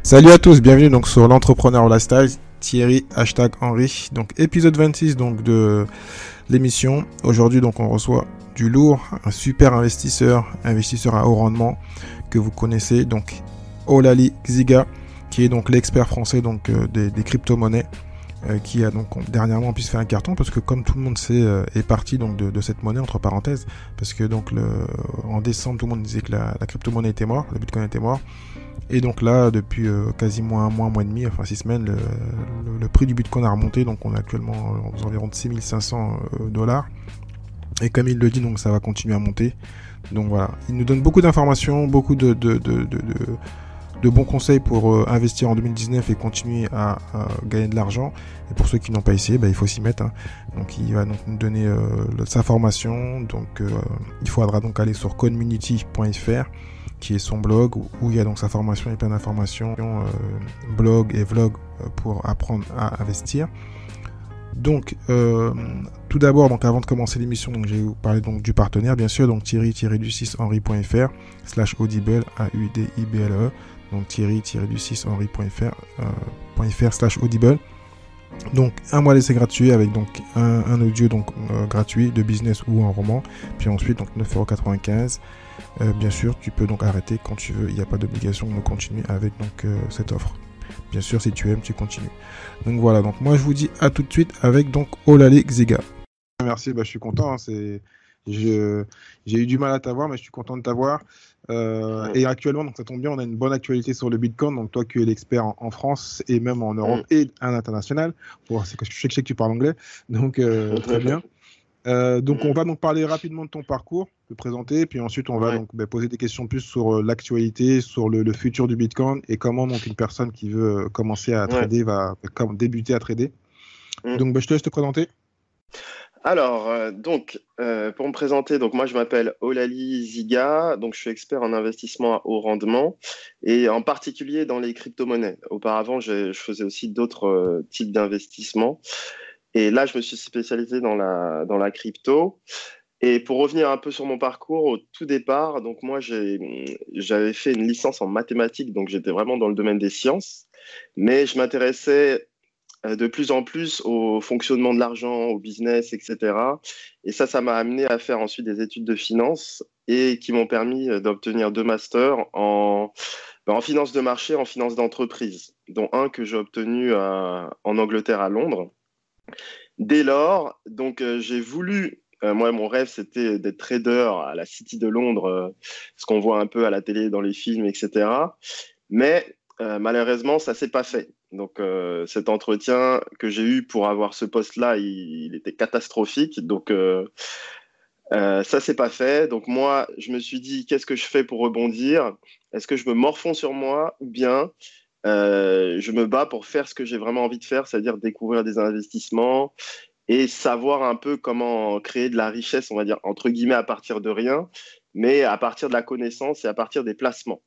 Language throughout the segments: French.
Salut à tous, bienvenue donc sur l'entrepreneur lifestyle, Thierry, hashtag Henri. Donc épisode 26 donc de l'émission. Aujourd'hui donc on reçoit du lourd, un super investisseur à haut rendement que vous connaissez, donc Ollali Xiga, qui est donc l'expert français donc des crypto-monnaies, qui a donc dernièrement pu se faire un carton parce que comme tout le monde sait est parti donc de cette monnaie entre parenthèses, parce que donc en décembre tout le monde disait que la crypto-monnaie était morte, le bitcoin était mort. Et donc là, depuis quasiment un mois et demi, enfin 6 semaines, le prix du Bitcoin a remonté. Donc on est actuellement aux environs de 6500 $. Et comme il le dit, donc ça va continuer à monter. Donc voilà, il nous donne beaucoup d'informations, beaucoup de bons conseils pour investir en 2019 et continuer à gagner de l'argent. Et pour ceux qui n'ont pas essayé, il faut s'y mettre. Donc il va donc nous donner sa formation. Donc il faudra donc aller sur community.fr, qui est son blog, où il y a donc sa formation et plein d'informations, blog et vlog pour apprendre à investir. Donc, tout d'abord, donc avant de commencer l'émission, donc je vais vous parler donc du partenaire, bien sûr, donc Thierry-du6henri.fr/audible, AUDIBLE, donc Thierry-du6henri.fr/audible. Donc un mois d'essai gratuit avec donc un audio donc gratuit de business ou un roman, puis ensuite donc 9,95 €. Bien sûr, tu peux donc arrêter quand tu veux, il n'y a pas d'obligation de continuer avec donc cette offre. Bien sûr, si tu aimes, tu continues. Donc voilà, donc moi je vous dis à tout de suite avec donc Ollali Xiga. Merci, je suis content, j'ai eu du mal à t'avoir, mais je suis content de t'avoir. Et actuellement, donc ça tombe bien, on a une bonne actualité sur le Bitcoin. Donc toi qui es l'expert en France et même en Europe et à l'international. C'est que je sais que tu parles anglais, donc très bien. Donc on va donc parler rapidement de ton parcours, te présenter, puis ensuite on va donc poser des questions plus sur l'actualité, sur le futur du Bitcoin et comment donc une personne qui veut commencer à trader va débuter à trader. Donc je te laisse te présenter. Alors, pour me présenter, donc moi je m'appelle Ollali Xiga, donc je suis expert en investissement à haut rendement et en particulier dans les crypto-monnaies. Auparavant, je faisais aussi d'autres types d'investissements et là je me suis spécialisé dans la crypto. Et pour revenir un peu sur mon parcours, au tout départ, donc moi j'avais fait une licence en mathématiques, donc j'étais vraiment dans le domaine des sciences, mais je m'intéressais de plus en plus au fonctionnement de l'argent, au business, etc. Et ça m'a amené à faire ensuite des études de finance et qui m'ont permis d'obtenir 2 masters en finance de marché, en finance d'entreprise, dont un que j'ai obtenu en Angleterre, à Londres. Dès lors, donc j'ai voulu, moi mon rêve c'était d'être trader à la City de Londres, ce qu'on voit un peu à la télé, dans les films, etc. Mais malheureusement, ça s'est pas fait. Donc, cet entretien que j'ai eu pour avoir ce poste-là, il était catastrophique. Donc, ça s'est pas fait. Donc, moi, je me suis dit, qu'est-ce que je fais pour rebondir? Est-ce que je me morfonds sur moi ou bien je me bats pour faire ce que j'ai vraiment envie de faire, c'est-à-dire découvrir des investissements et savoir un peu comment créer de la richesse, on va dire, entre guillemets, à partir de rien, mais à partir de la connaissance et à partir des placements.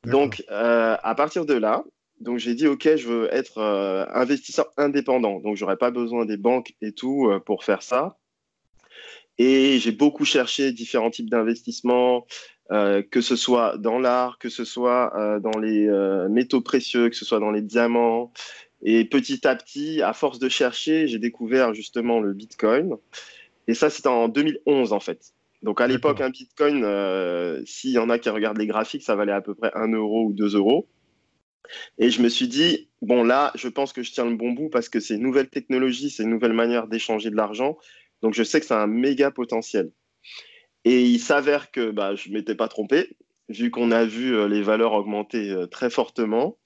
Donc, à partir de là, donc j'ai dit, OK, je veux être investisseur indépendant. Donc, j'aurais pas besoin des banques et tout pour faire ça. Et j'ai beaucoup cherché différents types d'investissements, que ce soit dans l'art, que ce soit dans les métaux précieux, que ce soit dans les diamants. Et petit à petit, à force de chercher, j'ai découvert justement le Bitcoin. Et ça, c'était en 2011, en fait. Donc, à l'époque, un Bitcoin, s'il y en a qui regardent les graphiques, ça valait à peu près 1 € ou 2 €. Et je me suis dit, bon, là, je pense que je tiens le bon bout parce que c'est une nouvelle technologie, c'est une nouvelle manière d'échanger de l'argent. Donc, je sais que c'est un méga potentiel. Et il s'avère que je ne m'étais pas trompé, vu qu'on a vu les valeurs augmenter très fortement.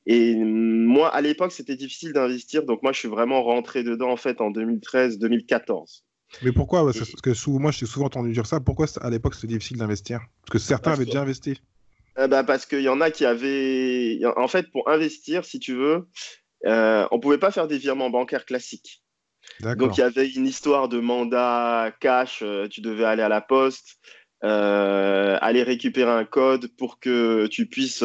Et moi, à l'époque, c'était difficile d'investir. Donc, moi, je suis vraiment rentré dedans, en fait, en 2013-2014. Mais pourquoi? Parce que moi, j'ai souvent entendu dire ça. Pourquoi à l'époque c'était difficile d'investir? Parce que certains avaient déjà investi. Parce qu'il y en a qui avaient. En fait, pour investir, si tu veux, on ne pouvait pas faire des virements bancaires classiques. Donc, il y avait une histoire de mandat cash. Tu devais aller à la poste, aller récupérer un code pour que tu puisses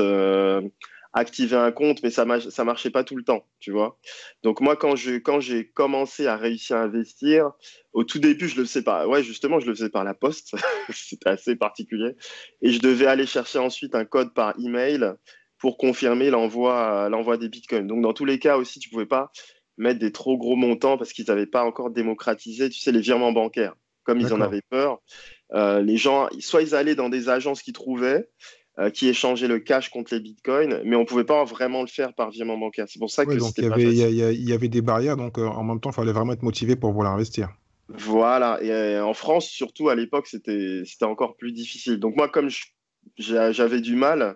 activer un compte, mais ça marchait pas tout le temps, tu vois. Donc moi, quand j'ai commencé à réussir à investir, au tout début, je le faisais pas. Ouais, justement, je le faisais par la poste. C'était assez particulier. Et je devais aller chercher ensuite un code par email pour confirmer l'envoi des bitcoins. Donc, dans tous les cas aussi, tu pouvais pas mettre des trop gros montants parce qu'ils n'avaient pas encore démocratisé, tu sais, les virements bancaires. Comme ils en D'accord. avaient peur, les gens, soit ils allaient dans des agences qu'ils trouvaient, qui échangeaient le cash contre les bitcoins, mais on pouvait pas vraiment le faire par virement bancaire. C'est pour ça Ouais, que donc c'était pas facile. il y avait des barrières, donc en même temps, il fallait vraiment être motivé pour vouloir investir. Voilà, et en France, surtout à l'époque, c'était encore plus difficile. Donc moi, comme j'avais du mal,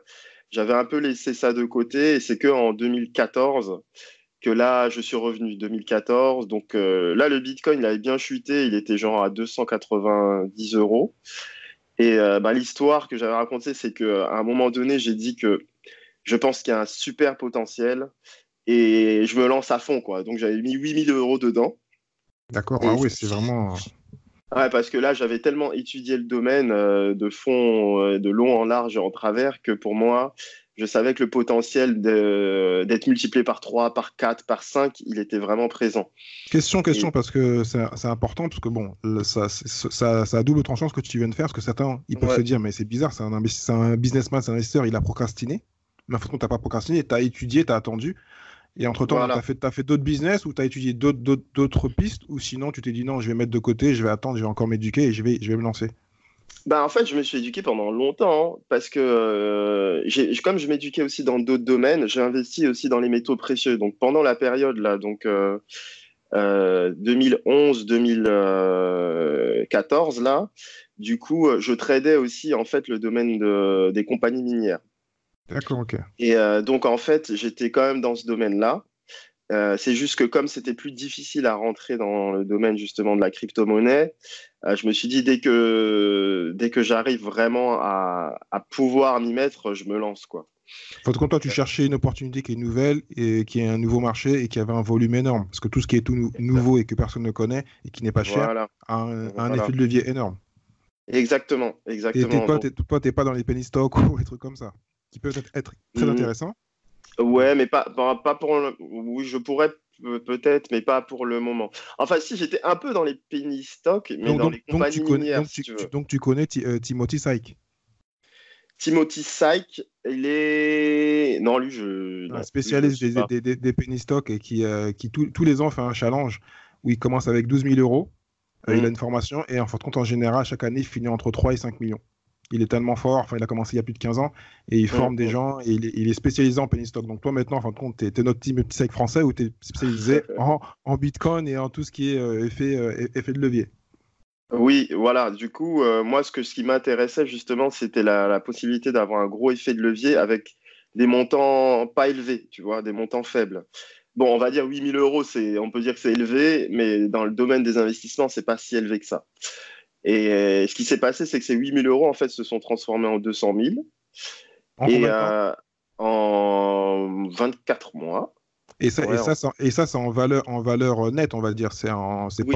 j'avais un peu laissé ça de côté, et c'est que en 2014 que là, je suis revenu. 2014, donc là, le Bitcoin, il avait bien chuté, il était genre à 290 euros. Et bah, l'histoire que j'avais racontée, c'est qu'à un moment donné, j'ai dit que je pense qu'il y a un super potentiel, et je me lance à fond, quoi. Donc j'avais mis 8 000 € dedans. D'accord. Ah Et oui, c'est vraiment. ouais, parce que là, j'avais tellement étudié le domaine de fond, de long en large et en travers, que pour moi, je savais que le potentiel d'être multiplié par 3, par 4, par 5, il était vraiment présent. Question, Et parce que c'est important, parce que bon, ça a double tranchant ce que tu viens de faire, parce que certains, ils peuvent se ouais, dire, mais c'est bizarre, c'est un businessman, c'est un investisseur, il a procrastiné. Mais en fait, tu n'as pas procrastiné, tu as étudié, tu as attendu. Et entre-temps, voilà. t'as fait d'autres business ou tu as étudié d'autres pistes, ou sinon tu t'es dit non, je vais mettre de côté, je vais attendre, je vais encore m'éduquer et je vais me lancer. Ben, en fait, je me suis éduqué pendant longtemps, hein, parce que comme je m'éduquais aussi dans d'autres domaines, j'ai investi aussi dans les métaux précieux. Donc pendant la période là, donc 2011-2014 là, du coup, je tradais aussi en fait le domaine des compagnies minières. D'accord, ok. Et donc en fait, j'étais quand même dans ce domaine-là. C'est juste que comme c'était plus difficile à rentrer dans le domaine justement de la crypto-monnaie, je me suis dit dès que j'arrive vraiment à pouvoir m'y mettre, je me lance quoi. Faut que toi, tu cherchais une opportunité qui est nouvelle et qui est un nouveau marché et qui avait un volume énorme. Parce que tout ce qui est tout nouveau et que personne ne connaît et qui n'est pas cher Voilà, a un effet voilà. de levier énorme. Exactement, exactement. Donc, Toi, t'es pas dans les penny stocks ou des trucs comme ça, qui peuvent être très hmm, intéressants. ouais, mais pas pour le... Oui, je pourrais peut-être, mais pas pour le moment. Enfin, si, j'étais un peu dans les penny stocks, mais dans les compagnies minières, si tu veux. Donc tu connais Timothy Syke, Timothy Syke, il est... Non, lui, un non, lui, je le spécialiste suis pas. des penny stocks et qui tous les ans fait un challenge où il commence avec 12 000 euros. Il a Hmm, une formation et en fin de compte, en général, chaque année, il finit entre 3 et 5 millions. Il est tellement fort, enfin, il a commencé il y a plus de 15 ans et il hmm, forme des hmm. gens et il est spécialisé en penny stock. Donc, toi, maintenant, en fin de compte, tu es notre team psych français où tu es spécialisé en Bitcoin et en tout ce qui est effet de levier. Oui, voilà. Du coup, moi, ce qui m'intéressait justement, c'était la possibilité d'avoir un gros effet de levier avec des montants pas élevés, tu vois, des montants faibles. Bon, on va dire 8 000 €, on peut dire que c'est élevé, mais dans le domaine des investissements, c'est pas si élevé que ça. Et ce qui s'est passé, c'est que ces 8 000 € en fait se sont transformés en 200 000 En et combien de temps? en 24 mois. Ouais, Et ça, c'est en valeur nette, on va dire. C'est pas oui,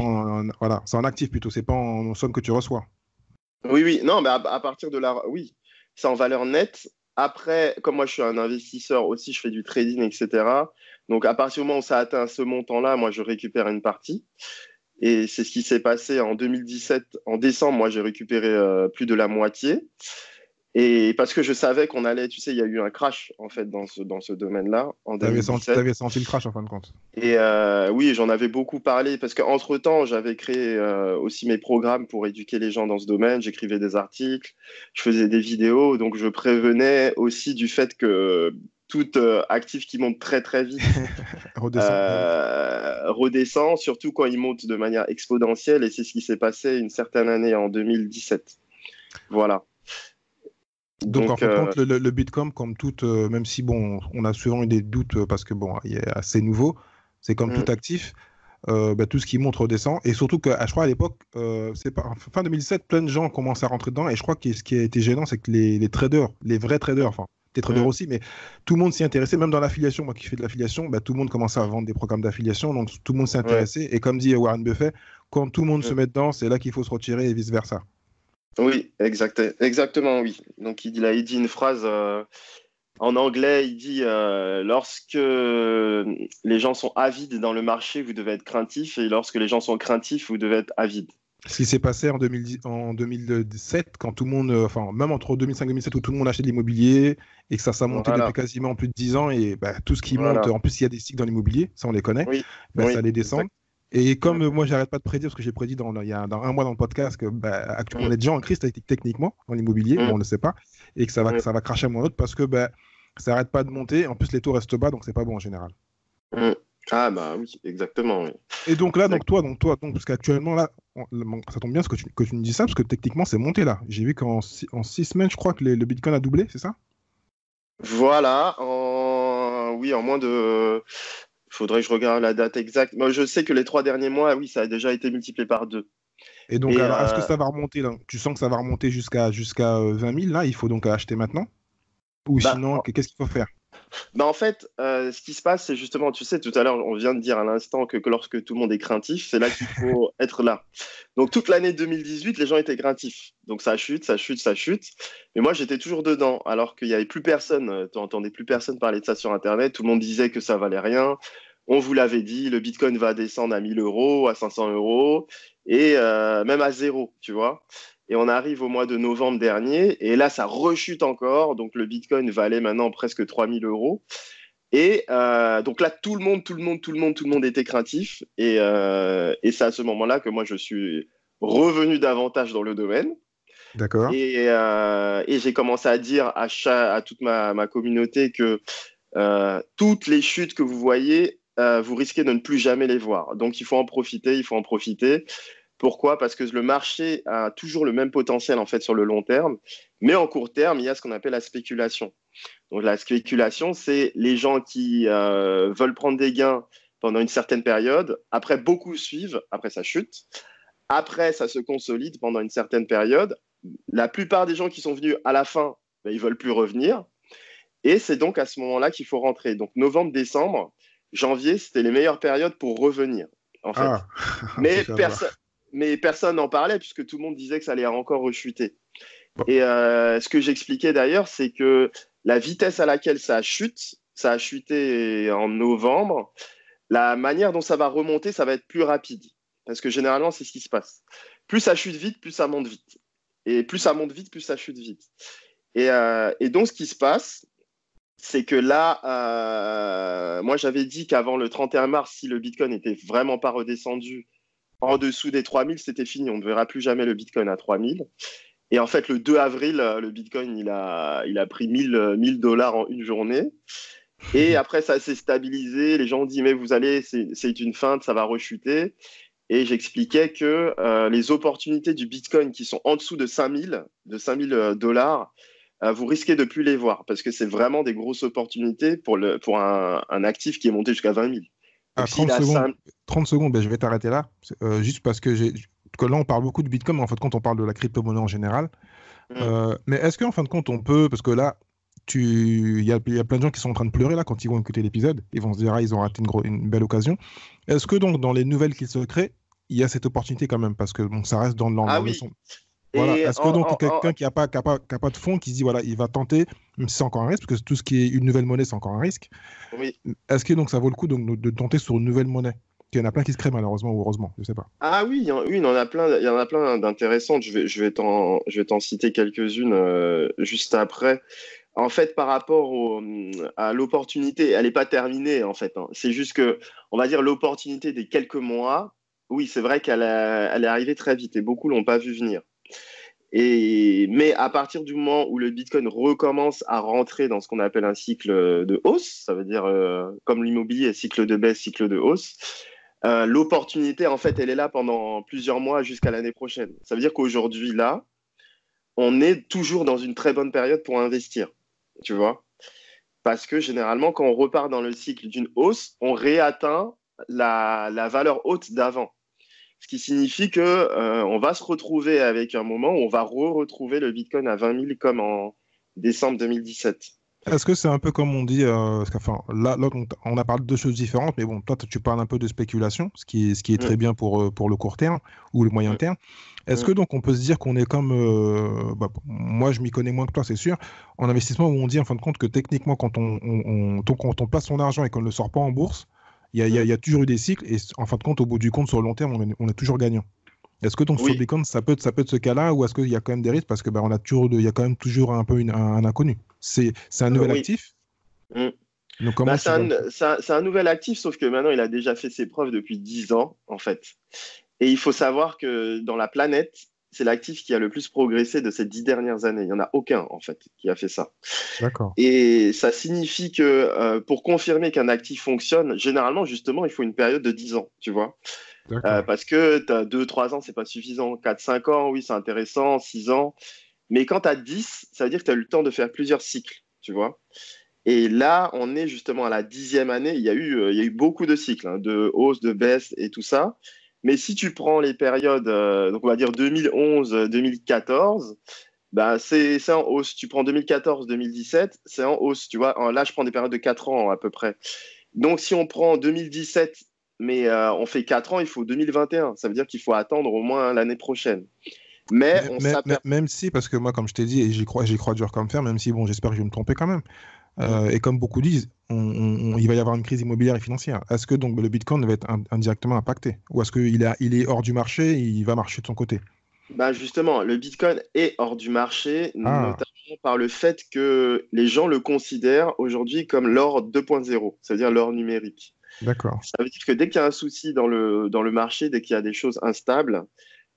voilà, c'est en actif plutôt. C'est pas en somme que tu reçois. oui, oui. Non, mais à partir de là, oui, c'est en valeur nette. Après, comme moi, je suis un investisseur aussi, je fais du trading, etc. Donc, à partir du moment où ça atteint ce montant-là, moi, je récupère une partie. Et c'est ce qui s'est passé en 2017. En décembre, moi, j'ai récupéré plus de la moitié. Et parce que je savais qu'on allait, tu sais, il y a eu un crash, en fait, dans ce domaine-là, en 2017. T'avais senti le crash en fin de compte. Et oui, j'en avais beaucoup parlé parce qu'entre-temps, j'avais créé aussi mes programmes pour éduquer les gens dans ce domaine. J'écrivais des articles, je faisais des vidéos. Donc, je prévenais aussi du fait que tout actif qui monte très, très vite Redescend. redescend, surtout quand il monte de manière exponentielle. Et c'est ce qui s'est passé une certaine année en 2017. Voilà. Donc, en Donc, fin de compte, le Bitcoin, comme tout, même si bon, on a souvent eu des doutes parce que bon, il est assez nouveau, c'est comme tout mm, actif, bah, tout ce qui monte redescend. Et surtout que, je crois à l'époque, c'est pas, fin 2017, plein de gens commencent à rentrer dedans. Et je crois que ce qui a été gênant, c'est que les traders, les vrais traders, enfin, des traders mm, aussi, mais tout le monde s'y intéressait, même dans l'affiliation. Moi qui fais de l'affiliation, bah, tout le monde commençait à vendre des programmes d'affiliation, donc tout le monde s'y ouais. intéressait. Et comme dit Warren Buffett, quand tout le monde se Mm. met dedans, c'est là qu'il faut se retirer et vice-versa. Oui, exactement, oui. Donc, il dit une phrase en anglais, il dit lorsque les gens sont avides dans le marché, vous devez être craintif, et lorsque les gens sont craintifs, vous devez être avide. Ce qui s'est passé en 2007, quand tout le monde, enfin, même entre 2005 et 2007, où tout le monde achetait de l'immobilier et que ça montait depuis Voilà, quasiment plus de 10 ans. Et bah, tout ce qui monte, voilà. en plus, il y a des cycles dans l'immobilier, ça on les connaît, Oui, bah, ça oui, allait descendre. exact. Et comme Ouais. moi, j'arrête pas de prédire, parce que j'ai prédit dans un mois dans le podcast que bah, on Mm, est déjà en crise techniquement dans l'immobilier, mais on mm, ne le sait pas, et que mm, ça va cracher à un moment d'autre parce que bah, ça arrête pas de monter. En plus, les taux restent bas, donc c'est pas bon en général. mm. Ah bah oui, exactement. Oui. Et donc là, Exact. parce qu'actuellement, là, ça tombe bien que tu me dis ça, parce que techniquement, c'est monté là. J'ai vu en 6 semaines, je crois que le Bitcoin a doublé, c'est ça? Voilà, oui, en moins de... Faudrait que je regarde la date exacte. Moi, je sais que les 3 derniers mois, oui, ça a déjà été multiplié par 2. Et donc, Et alors, est-ce que ça va remonter là? Tu sens que ça va remonter jusqu'à 20 000 là? Il faut donc acheter maintenant? Ou bah, sinon, qu'est-ce qu'il faut faire? en fait, ce qui se passe, c'est justement, tu sais, tout à l'heure, on vient de dire à l'instant que lorsque tout le monde est craintif, c'est là qu'il faut être là. Donc, toute l'année 2018, les gens étaient craintifs. Donc, ça chute, ça chute, ça chute. Mais moi, j'étais toujours dedans, alors qu'il n'y avait plus personne. Tu n'entendais plus personne parler de ça sur Internet. Tout le monde disait que ça valait rien. On vous l'avait dit, le Bitcoin va descendre à 1000 euros, à 500 euros, et même à zéro, tu vois. Et on arrive au mois de novembre dernier, et là, ça rechute encore. Donc, le Bitcoin valait maintenant presque 3000 euros. Et donc là, tout le monde était craintif. Et c'est à ce moment-là que moi, je suis revenu davantage dans le domaine. D'accord. Et j'ai commencé à dire à toute ma communauté que toutes les chutes que vous voyez, vous risquez de ne plus jamais les voir. Donc, il faut en profiter, il faut en profiter. Pourquoi? Parce que le marché a toujours le même potentiel en fait sur le long terme, mais en court terme, il y a ce qu'on appelle la spéculation. Donc la spéculation, c'est les gens qui veulent prendre des gains pendant une certaine période, après beaucoup suivent, après ça chute, après ça se consolide pendant une certaine période. La plupart des gens qui sont venus à la fin, ben, ils veulent plus revenir, et c'est donc à ce moment-là qu'il faut rentrer. Donc novembre, décembre, janvier, c'était les meilleures périodes pour revenir, en fait. Ah, ok, Mais, je vois. mais personne n'en parlait puisque tout le monde disait que ça allait encore rechuter. Bon. Et ce que j'expliquais d'ailleurs, c'est que la vitesse à laquelle ça a chuté en novembre, la manière dont ça va remonter, ça va être plus rapide. Parce que généralement, c'est ce qui se passe. Plus ça chute vite, plus ça monte vite. Et plus ça monte vite, plus ça chute vite. Et donc, ce qui se passe, c'est que là, moi, j'avais dit qu'avant le 31 mars, si le Bitcoin n'était vraiment pas redescendu en dessous des 3000, c'était fini. On ne verra plus jamais le Bitcoin à 3000. Et en fait, le 2 avril, le Bitcoin, il a pris 1000 dollars en une journée. Et après, ça s'est stabilisé. Les gens ont dit, mais vous allez, c'est une feinte, ça va rechuter. Et j'expliquais que les opportunités du Bitcoin qui sont en dessous de 5000 dollars, vous risquez de plus les voir parce que c'est vraiment des grosses opportunités pour un actif qui est monté jusqu'à 20 000. À Donc, s'il 30 a secondes, 5... 30 secondes, ben, je vais t'arrêter là. Juste parce que là, on parle beaucoup de Bitcoin, mais en fait, quand on parle de la crypto-monnaie en général. Mais est-ce qu'en fin de compte, on peut, parce que là, il y a plein de gens qui sont en train de pleurer là quand ils vont écouter l'épisode. Ils vont se dire, ah, ils ont raté une belle occasion. Est-ce que donc, dans les nouvelles qui se créent, il y a cette opportunité quand même? Parce que bon, ça reste Ah dans le oui. son. Voilà. Et Est-ce que donc quelqu'un qui a pas de fonds, qui se dit, voilà, il va tenter, même si c'est encore un risque, parce que tout ce qui est une nouvelle monnaie, c'est encore un risque. oui. Est-ce que donc ça vaut le coup donc, de tenter sur une nouvelle monnaie? Il y en a plein qui se créent malheureusement ou heureusement, je sais pas. Ah oui, oui, il y en a plein d'intéressantes. Je vais t'en citer quelques-unes juste après. En fait, par rapport à l'opportunité, elle n'est pas terminée en fait, hein. C'est juste que, on va dire, l'opportunité des quelques mois, oui, c'est vrai elle est arrivée très vite et beaucoup l'ont pas vu venir. Mais à partir du moment où le Bitcoin recommence à rentrer dans ce qu'on appelle un cycle de hausse, ça veut dire comme l'immobilier, cycle de baisse, cycle de hausse, l'opportunité, en fait, elle est là pendant plusieurs mois jusqu'à l'année prochaine. Ça veut dire qu'aujourd'hui, là, on est toujours dans une très bonne période pour investir, tu vois. Parce que généralement, quand on repart dans le cycle d'une hausse, on réatteint la valeur haute d'avant. Ce qui signifie que on va se retrouver avec un moment où on va retrouver le Bitcoin à 20 000 comme en décembre 2017. Est-ce que c'est un peu comme on dit, parce qu'enfin, là on a parlé de deux choses différentes, mais bon, toi tu parles un peu de spéculation, ce qui est très Mm, bien pour le court terme ou le moyen mm, terme. Est-ce que mm, donc on peut se dire qu'on est comme, moi je m'y connais moins que toi, c'est sûr, en investissement où on dit en fin de compte que techniquement quand on place son argent et qu'on ne le sort pas en bourse, il y mm. a toujours eu des cycles et en fin de compte, au bout du compte, sur le long terme, on est toujours gagnant. Est-ce que donc sur le Oui. Bitcoin, ça peut être ce cas-là, ou est-ce qu'il y a quand même des risques parce que on a toujours, il y a quand même toujours un peu un inconnu. C'est un nouvel Oui. actif, Mm. donc Bah, comment tu vas le faire? c'est un nouvel actif, sauf que maintenant, il a déjà fait ses preuves depuis 10 ans, en fait. Et il faut savoir que dans la planète, c'est l'actif qui a le plus progressé de ces 10 dernières années. Il n'y en a aucun, en fait, qui a fait ça. D'accord, Et ça signifie que pour confirmer qu'un actif fonctionne, généralement, justement, il faut une période de 10 ans, tu vois. d'accord. Parce que tu as 2, 3 ans, c'est pas suffisant. 4, 5 ans, oui, c'est intéressant. 6 ans. Mais quand tu as 10, ça veut dire que tu as eu le temps de faire plusieurs cycles, tu vois. Et là, on est justement à la 10e année. Il y a eu beaucoup de cycles, hein, de hausse, de baisse et tout ça. Mais si tu prends les périodes, donc on va dire 2011-2014, bah c'est en hausse. Tu prends 2014-2017, c'est en hausse. Tu vois, là, je prends des périodes de 4 ans à peu près. Donc, si on prend 2017, mais on fait 4 ans, il faut 2021. Ça veut dire qu'il faut attendre au moins l'année prochaine. Mais on s'aperçoit. Même si, parce que moi, comme je t'ai dit, et j'y crois dur comme fer, même si, bon, j'espère que je vais me tromper quand même. Et comme beaucoup disent, il va y avoir une crise immobilière et financière. Est-ce que donc le Bitcoin va être indirectement impacté? Ou est-ce il est hors du marché, il va marcher de son côté? Bah justement, le Bitcoin est hors du marché, Ah, notamment par le fait que les gens le considèrent aujourd'hui comme l'or 2.0, c'est-à-dire l'or numérique. d'accord. Ça veut dire que dès qu'il y a un souci dans le marché, dès qu'il y a des choses instables,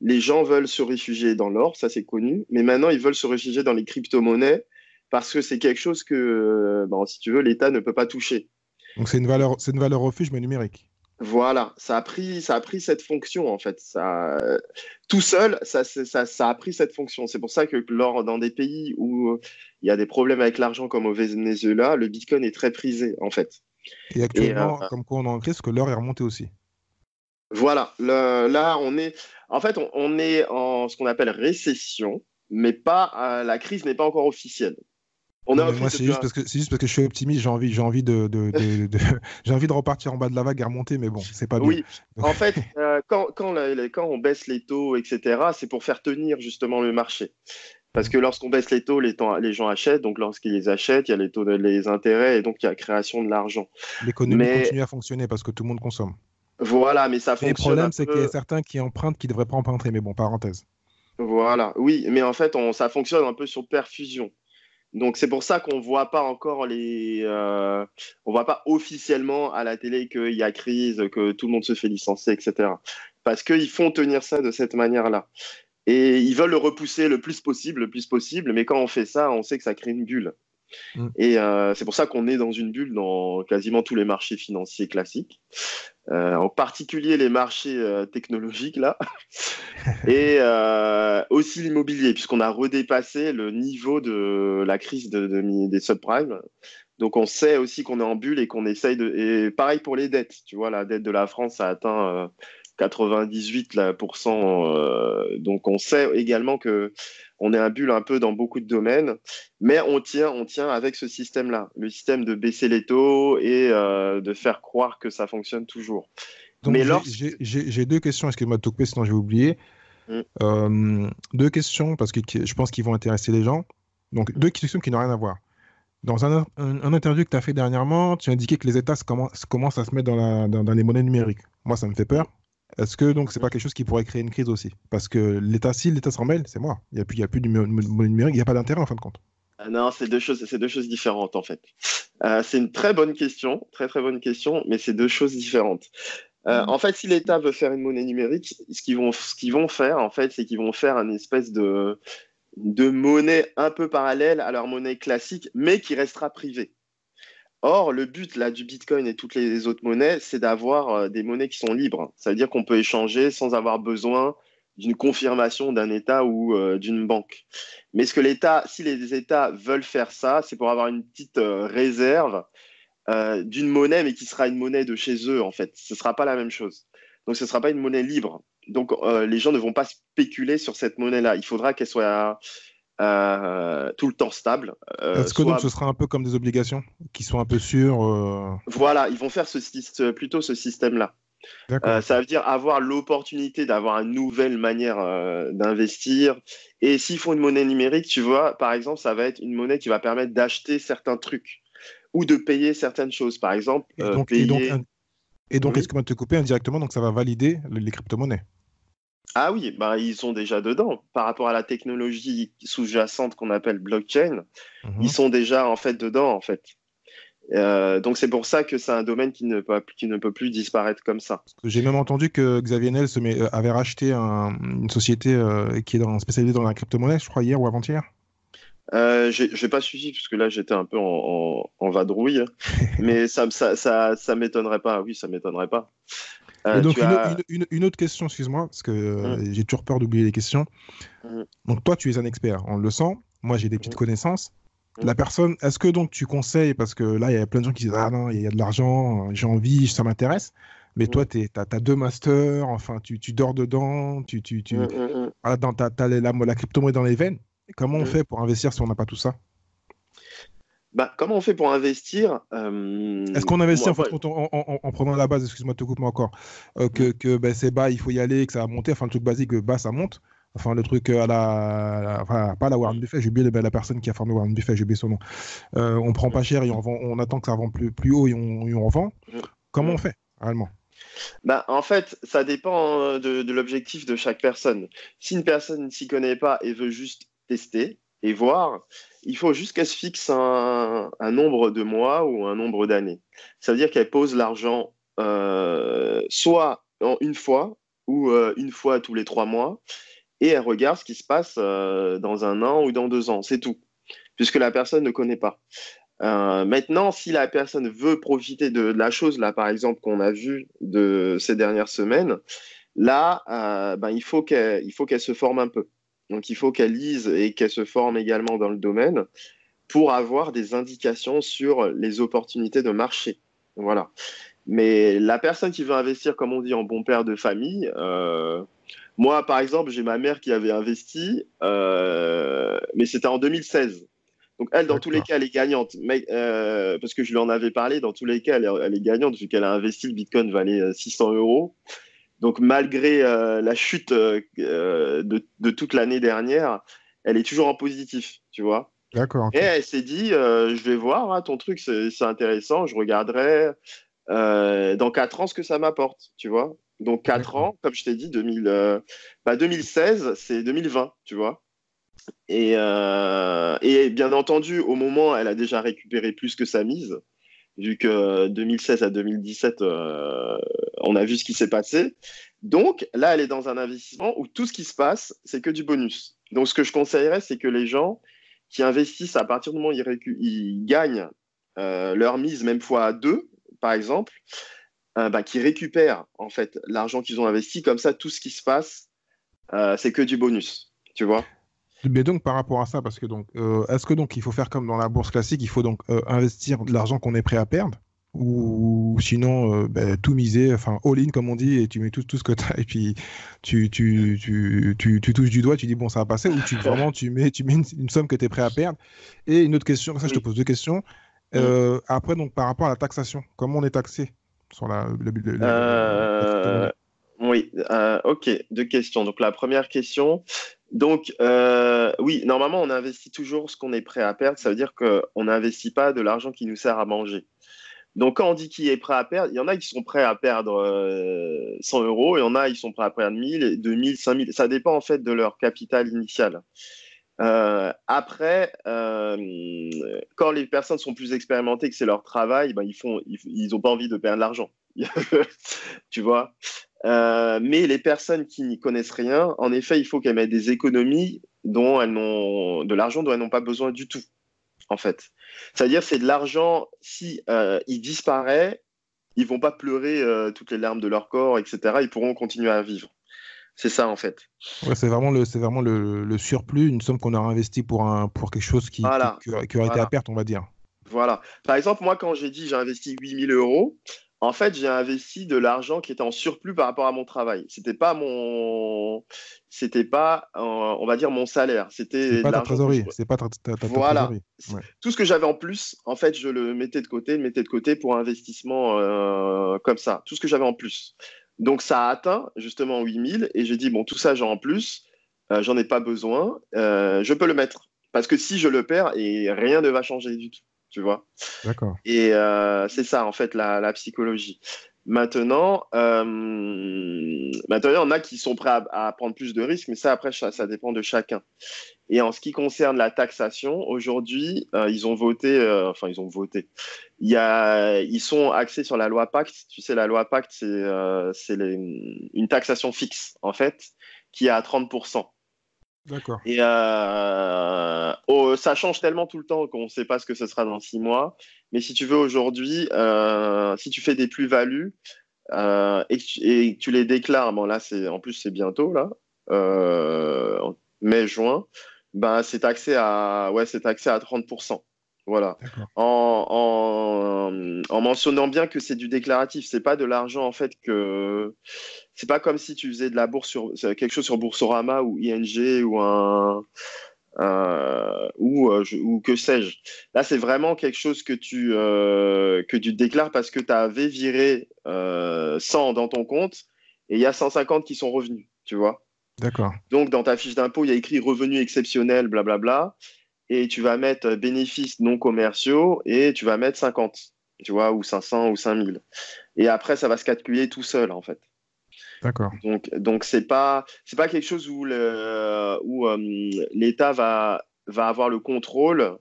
les gens veulent se réfugier dans l'or, ça c'est connu, mais maintenant ils veulent se réfugier dans les crypto-monnaies parce que c'est quelque chose que, bon, si tu veux, l'État ne peut pas toucher. Donc c'est une valeur refuge, mais numérique. Voilà, ça a pris cette fonction en fait. Tout seul, ça a pris cette fonction. C'est pour ça que dans des pays où il y a des problèmes avec l'argent comme au Venezuela, le Bitcoin est très prisé en fait. Et Et actuellement, comme quoi on est en crise, que l'or est remonté aussi. voilà, là en fait, on est en ce qu'on appelle récession, mais pas, la crise n'est pas encore officielle. On est Non, en mais moi, crise depuis un. c'est juste parce que je suis optimiste, j'ai envie de repartir en bas de la vague et remonter, mais bon, c'est pas bien. Oui, Donc, en fait, quand on baisse les taux, etc., c'est pour faire tenir justement le marché. Parce que lorsqu'on baisse les taux, les gens achètent. Donc, lorsqu'ils les achètent, il y a les taux, les intérêts, et donc il y a création de l'argent. l'économie Mais continue à fonctionner parce que tout le monde consomme. voilà, mais ça Mais le fonctionne un problème, c'est qu'il y a peu. certains qui empruntent qui ne devraient pas emprunter, mais bon, parenthèse. Voilà, oui, mais en fait, ça fonctionne un peu sur perfusion. Donc, c'est pour ça qu'on voit pas encore on voit pas officiellement à la télé qu'il y a crise, que tout le monde se fait licencier, etc. Parce qu'ils font tenir ça de cette manière-là. Et ils veulent le repousser le plus possible, mais quand on fait ça, on sait que ça crée une bulle. Mm. Et c'est pour ça qu'on est dans une bulle dans quasiment tous les marchés financiers classiques, en particulier les marchés technologiques là, et aussi l'immobilier, puisqu'on a redépassé le niveau de la crise des subprimes. Donc on sait aussi qu'on est en bulle et qu'on essaye de. Et pareil pour les dettes. Tu vois, la dette de la France a atteint 98 là, donc on sait également que on est un bulle un peu dans beaucoup de domaines, mais on tient avec ce système-là, le système de baisser les taux et de faire croire que ça fonctionne toujours. Donc, Mais lorsque. j'ai deux questions, excuse-moi de te couper, sinon j'ai oublié. Mm, Deux questions, parce que je pense qu'ils vont intéresser les gens. Donc, mm. deux questions qui n'ont rien à voir. Dans un interview que tu as fait dernièrement, tu as indiqué que les États commencent à se mettre dans les monnaies numériques. Moi, ça me fait peur. Est-ce que donc c'est pas quelque chose qui pourrait créer une crise aussi? Parce que si l'État s'en mêle, c'est moi. Il y a plus de monnaie numérique, il n'y a pas d'intérêt en fin de compte. Non, c'est deux choses différentes en fait. C'est une très bonne question, très très bonne question, mais c'est deux choses différentes. En fait, si l'État veut faire une monnaie numérique, ce qu'ils vont faire, en fait, c'est qu'ils vont faire une espèce de monnaie un peu parallèle à leur monnaie classique, mais qui restera privée. Or, le but là du Bitcoin et toutes les autres monnaies, c'est d'avoir des monnaies qui sont libres. Ça veut dire qu'on peut échanger sans avoir besoin d'une confirmation d'un État ou d'une banque. Mais si les États veulent faire ça, c'est pour avoir une petite réserve d'une monnaie, mais qui sera une monnaie de chez eux, en fait. Ce ne sera pas la même chose. Donc, ce ne sera pas une monnaie libre. Donc, les gens ne vont pas spéculer sur cette monnaie-là. Il faudra qu'elle soit tout le temps stable. Est-ce que donc ce sera un peu comme des obligations qui sont un peu sûres Voilà, ils vont faire plutôt ce système-là. D'accord, ok. Ça veut dire avoir l'opportunité d'avoir une nouvelle manière d'investir. Et s'ils font une monnaie numérique, tu vois, par exemple, ça va être une monnaie qui va permettre d'acheter certains trucs ou de payer certaines choses. Par exemple, Et donc, et donc, payer. et donc, Oui. est-ce que moi te couper indirectement, donc ça va valider les crypto-monnaies? Ah oui, bah, ils sont déjà dedans. Par rapport à la technologie sous-jacente qu'on appelle blockchain, ils Mhm. sont déjà en fait dedans en fait. Donc c'est pour ça que c'est un domaine qui ne peut plus disparaître comme ça. Parce que j'ai même entendu que Xavier Niel avait racheté une société qui est spécialisée dans la crypto-monnaie, je crois, hier ou avant-hier. J'ai pas suivi parce que là j'étais un peu en vadrouille, mais ça m'étonnerait pas. Oui, ça m'étonnerait pas. Et donc, Tu as. une autre question, excuse-moi, parce que Hum, j'ai toujours peur d'oublier les questions. hum, Donc, toi, tu es un expert, on le sent. Moi, j'ai des petites hum, connaissances. La hum, personne, est-ce que donc tu conseilles, parce que là, il y a plein de gens qui disent, ah non, il y a de l'argent, j'ai envie, ça m'intéresse. Mais toi, hum, t'as deux masters, enfin, tu dors dedans, hum, hum, hum, voilà, t'as la crypto-monnaie dans les veines. Comment on hum. fait pour investir si on n'a pas tout ça? Bah, comment on fait pour investir? Est-ce qu'on investit en, Moi, en prenant la base, excuse-moi de te couper encore, hum, que ben, c'est bas, il faut y aller, que ça va monter, enfin le truc basique, bas, ça monte. Enfin, le truc enfin, pas la Warren hum, Buffett, j'ai oublié la personne qui a formé Warren Buffett, j'ai oublié son nom. On prend hum, pas cher et on attend que ça vende plus haut et on revend. hum, Comment on hum. fait, réellement? Bah, en fait, ça dépend de l'objectif de chaque personne. Si une personne ne s'y connaît pas et veut juste tester et voir, il faut juste qu'elle se fixe un nombre de mois ou un nombre d'années. Ça veut dire qu'elle pose l'argent soit en une fois ou une fois tous les 3 mois et elle regarde ce qui se passe dans un an ou dans 2 ans. C'est tout, puisque la personne ne connaît pas. Maintenant, si la personne veut profiter de la chose, là, par exemple, qu'on a vu de ces dernières semaines, là, ben, il faut qu'elle se forme un peu. Donc, il faut qu'elle lise et qu'elle se forme également dans le domaine pour avoir des indications sur les opportunités de marché. Voilà. Mais la personne qui veut investir, comme on dit, en bon père de famille, moi, par exemple, j'ai ma mère qui avait investi, mais c'était en 2016. Donc elle, dans tous les D'accord. cas, elle est gagnante. Mais, parce que je lui en avais parlé, dans tous les cas, elle est gagnante vu qu'elle a investi, le Bitcoin valait 600 euros. Donc malgré la chute de toute l'année dernière, elle est toujours en positif, tu vois. D'accord, Et ok. elle s'est dit, je vais voir, hein, ton truc, c'est intéressant, je regarderai dans 4 ans ce que ça m'apporte, tu vois. Donc 4 D'accord. ans, comme je t'ai dit, 2016, c'est 2020, tu vois. Et bien entendu, au moment, elle a déjà récupéré plus que sa mise, vu que 2016 à 2017, on a vu ce qui s'est passé. Donc là, elle est dans un investissement où tout ce qui se passe, c'est que du bonus. Donc ce que je conseillerais, c'est que les gens qui investissent à partir du moment où ils gagnent leur mise, même fois 2, par exemple, bah, qui récupèrent en fait l'argent qu'ils ont investi. Comme ça, tout ce qui se passe, c'est que du bonus, tu vois. Mais donc, par rapport à ça, parce que donc, est-ce que donc il faut faire comme dans la bourse classique, il faut donc investir de l'argent qu'on est prêt à perdre, ou sinon ben, tout miser, enfin all-in comme on dit, et tu mets tout ce que tu as, et puis tu touches du doigt, tu dis bon, ça va passer, ou vraiment tu mets une somme que tu es prêt à perdre. Et une autre question, ça je te Oui. pose deux questions. Après, donc par rapport à la taxation, comment on est taxé sur la Euh, crypto-monnaie? oui, ok, deux questions. Donc la première question, donc oui, normalement on investit toujours ce qu'on est prêt à perdre, ça veut dire qu'on n'investit pas de l'argent qui nous sert à manger. Donc quand on dit qui est prêt à perdre, il y en a qui sont prêts à perdre 100 euros, il y en a qui sont prêts à perdre 1000, 2000, 5000, ça dépend en fait de leur capital initial. Après, quand les personnes sont plus expérimentées, que c'est leur travail, ben ils ont pas envie de perdre l'argent. Tu vois. Mais les personnes qui n'y connaissent rien, en effet, il faut qu'elles mettent des économies dont elles n'ont, de l'argent dont elles n'ont pas besoin du tout, en fait. C'est-à-dire, c'est de l'argent, si il disparaît, ils vont pas pleurer toutes les larmes de leur corps, etc. Ils pourront continuer à vivre. C'est ça, en fait. Ouais, c'est vraiment le surplus, une somme qu'on a investi pour quelque chose Voilà. qui aurait été à Voilà. perte, on va dire. Voilà. Par exemple, moi, quand j'ai dit j'ai investi 8000 euros, en fait, j'ai investi de l'argent qui était en surplus par rapport à mon travail. C'était pas, on va dire, mon salaire. C'est C'était de pas ta l'argent que je, trésorerie, c'est pas ta voilà. trésorerie. Ouais. Tout ce que j'avais en plus, en fait, je le mettais de côté pour investissement comme ça. Tout ce que j'avais en plus. Donc, ça a atteint justement 8000 et j'ai dit, bon, tout ça, j'ai en plus, j'en ai pas besoin, je peux le mettre. Parce que si je le perds, et rien ne va changer du tout, tu vois. D'accord. Et c'est ça, en fait, la psychologie. Maintenant, maintenant, il y en a qui sont prêts à prendre plus de risques, mais ça, après, ça dépend de chacun. Et en ce qui concerne la taxation, aujourd'hui, ils ont voté, enfin, ils ont voté. Ils sont axés sur la loi Pacte. Tu sais, la loi Pacte, une taxation fixe, en fait, qui est à 30%. D'accord. Et ça change tellement tout le temps qu'on ne sait pas ce que ce sera dans 6 mois. Mais si tu veux, aujourd'hui, si tu fais des plus-values et que tu les déclares, bon là, en plus, c'est bientôt, là, mai, juin, ben, c'est taxé à 30%. Voilà. D'accord. En mentionnant bien que c'est du déclaratif, c'est pas de l'argent en fait que c'est pas comme si tu faisais de la bourse quelque chose sur Boursorama ou ING ou ou que sais-je. Là, c'est vraiment quelque chose que tu déclares parce que tu avais viré 100 dans ton compte et il y a 150 qui sont revenus, tu vois. D'accord. Donc, dans ta fiche d'impôt, il y a écrit revenus exceptionnels, blablabla, et tu vas mettre bénéfices non commerciaux et tu vas mettre 50, tu vois, ou 500 ou 5000. Et après, ça va se calculer tout seul, en fait. D'accord. Donc c'est pas quelque chose où l'État va avoir le contrôle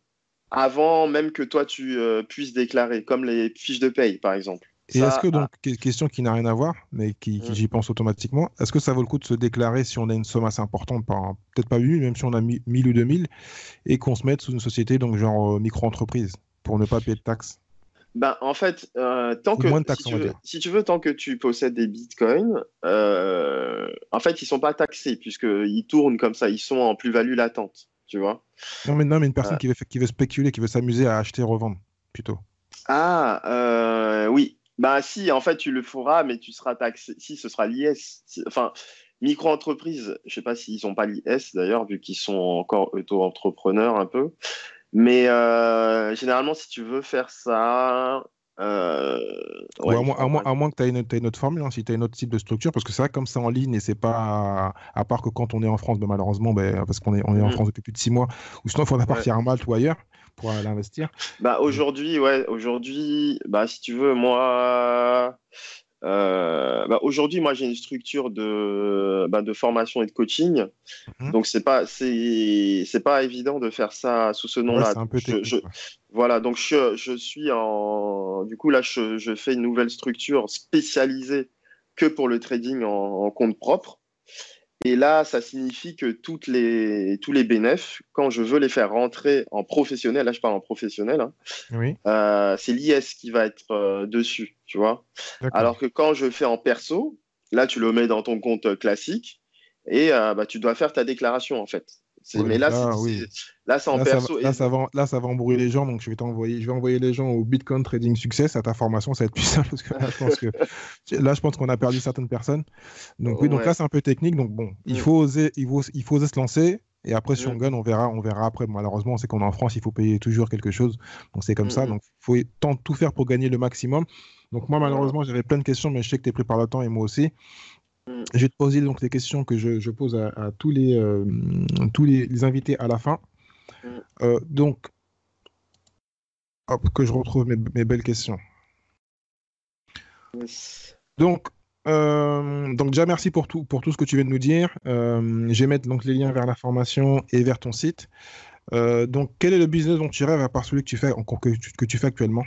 avant même que toi tu puisses déclarer, comme les fiches de paye, par exemple. Et est-ce que Ça, donc, question qui n'a rien à voir, mais mm, j'y pense automatiquement, est-ce que ça vaut le coup de se déclarer si on a une somme assez importante, peut-être pas 1000, même si on a 1000 ou 2000, et qu'on se mette sous une société, donc genre micro-entreprise, pour ne pas payer de taxes, ben, en fait, ou moins de taxes, on va dire. si tu veux, tant que tu possèdes des bitcoins, en fait, ils sont pas taxés puisqu'ils tournent comme ça, ils sont en plus-value latente, tu vois. Non, mais une personne Euh, qui veut spéculer, qui veut s'amuser à acheter et revendre, plutôt. oui. Bah si, en fait, tu le feras, mais tu seras taxé. Si, ce sera l'IS. Enfin, micro-entreprise, je sais pas s'ils n'ont pas l'IS d'ailleurs, vu qu'ils sont encore auto-entrepreneurs un peu. Mais généralement, si tu veux faire ça, Ou ouais, il faut à avoir. moins que tu aies une autre formule, hein, si tu as une autre type de structure, parce que c'est vrai, comme c'est en ligne et c'est pas. À part que quand on est en France, ben, malheureusement, ben, parce on est en Mhm, France depuis plus de 6 mois, ou sinon il faudrait ouais. partir à Malte ou ailleurs pour aller investir. Bah Mais- aujourd'hui, ouais, aujourd'hui, bah si tu veux, moi. Bah, aujourd'hui, moi, j'ai une structure de formation et de coaching. Mhm. Donc, c'est pas évident de faire ça sous ce Ouais, nom-là. c'est un peu technique, quoi. Voilà, donc je suis du coup, là, je fais une nouvelle structure spécialisée que pour le trading en compte propre. Et là, ça signifie que tous les bénéfices, quand je veux les faire rentrer en professionnel, là, je parle en professionnel, hein, Oui, c'est l'IS qui va être dessus, tu vois. d'accord. Alors que quand je fais en perso, là, tu le mets dans ton compte classique et bah, tu dois faire ta déclaration, en fait. Ouais, Mais donc là, là, oui. là, c'est en perso. Là, ça va embrouiller les gens. Donc, je vais envoyer les gens au Bitcoin Trading Success, à ta formation. Ça va être plus simple parce que là, je pense qu'on a perdu certaines personnes. Donc, oui, donc là, Ouais. c'est un peu technique. Donc, bon, Mm, il faut oser se lancer. Et après, si on mm, gagne, on verra après. Malheureusement, c'est qu'on est en France, il faut payer toujours quelque chose. Donc, c'est comme mm, ça. mm. Donc, il faut tout faire pour gagner le maximum. Donc, moi, Voilà. malheureusement, j'avais plein de questions, mais je sais que tu es pris par le temps et moi aussi. Mm, Je vais te poser donc les questions que je pose à tous les invités à la fin. mm. Donc, hop, que je retrouve mes belles questions. Yes. Donc, déjà, merci pour tout ce que tu viens de nous dire. Je vais mettre donc les liens vers la formation et vers ton site. Donc, quel est le business dont tu rêves à part celui que tu fais, que tu fais actuellement?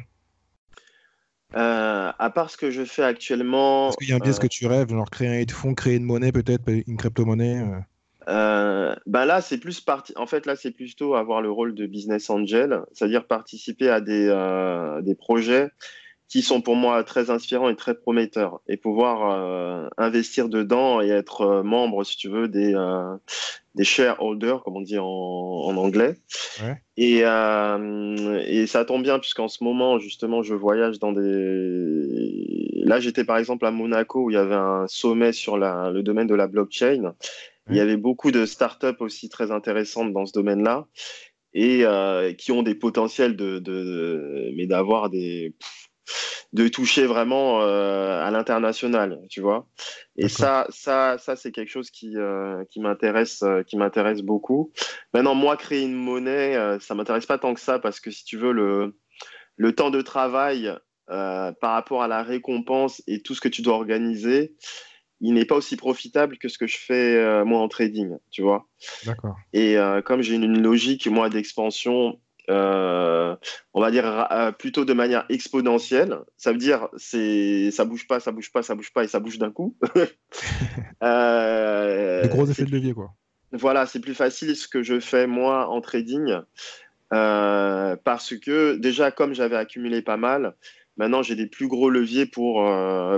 À part ce que je fais Est-ce actuellement, qu'il y a un business que tu rêves, genre créer un fonds, créer une monnaie, peut-être une crypto-monnaie? ben là, c'est plus parti. En fait, là, c'est plutôt avoir le rôle de business angel, c'est-à-dire participer à des projets qui sont pour moi très inspirants et très prometteurs, et pouvoir investir dedans et être membre, si tu veux, des shareholders, comme on dit en anglais. Ouais, Et ça tombe bien, puisqu'en ce moment, justement, je voyage dans des. Là, j'étais par exemple à Monaco, où il y avait un sommet sur le domaine de la blockchain. Il y ouais, avait beaucoup de startups aussi très intéressantes dans ce domaine-là et qui ont des potentiels mais d'avoir de toucher vraiment à l'international, tu vois. Et d'accord. ça c'est quelque chose qui m'intéresse beaucoup. Maintenant, moi, créer une monnaie, ça m'intéresse pas tant que ça parce que si tu veux, le temps de travail par rapport à la récompense et tout ce que tu dois organiser, il n'est pas aussi profitable que ce que je fais moi en trading, tu vois. D'accord. Et comme j'ai une logique, moi, d'expansion, on va dire plutôt de manière exponentielle, ça veut dire ça bouge pas, ça bouge pas, ça bouge pas et ça bouge d'un coup. Des gros C'est effets de plus, levier, quoi. voilà, c'est plus facile ce que je fais moi en trading parce que déjà, comme j'avais accumulé pas mal, maintenant j'ai des plus gros leviers pour